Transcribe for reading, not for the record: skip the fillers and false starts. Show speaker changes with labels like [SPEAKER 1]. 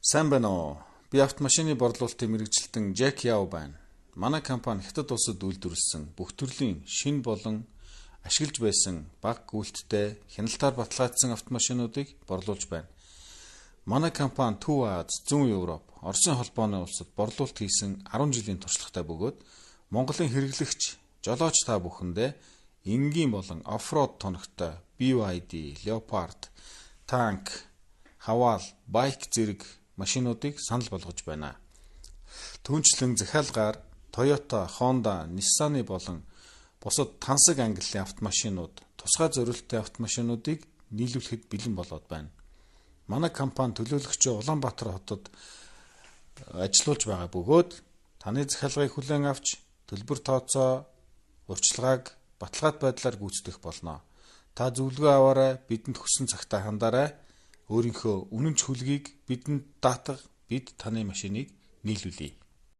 [SPEAKER 1] Сайн байна уу? Би автомашины борлуулалтын мэргэжилтэн Жек Яв байна. Манай компани Хятад улсад үйлдвэрлэсэн бүх төрлийн шинэ болон ашиглаж байсан бага гүйлттэй хяналтаар баталгаажсан автомашинуудыг борлуулж байна. Манай компани Төв Аз, Зүүн Европ, Оросын холбооны улсад борлуулалт хийсэн 10 жилийн туршлагатай бөгөөд Монголын хэрэглэгч, жолооч та бүхэндээ энгийн болон оффроуд тоногтой BYD, Leopard, танк, хаваал, байк зэрэг машинуудыг санал болгож байна. Түүнчлэн захиалгаар Toyota, Honda, Nissan-ы болон бусад тансаг ангиллын автомашинууд, тусгай зориулалтын автомашинуудыг нийлүүлэхэд бэлэн болоод байна. Манай компани төлөөлөгчөө Улаанбаатар хотод ажиллуулж байгаа бөгөөд таны захиалгыг хүлээн авч төлбөр тооцоо, урьдчилгааг баталгаат байдлаар гүйцэтгэх болно. Та зөвлөгөө аваарай, бидэнд хүссэн цагтаа хандаарай. Өөрийнхөө үнэн ч хүлгийг бидэнд даатга, бид таны машиныг нийлүүлье.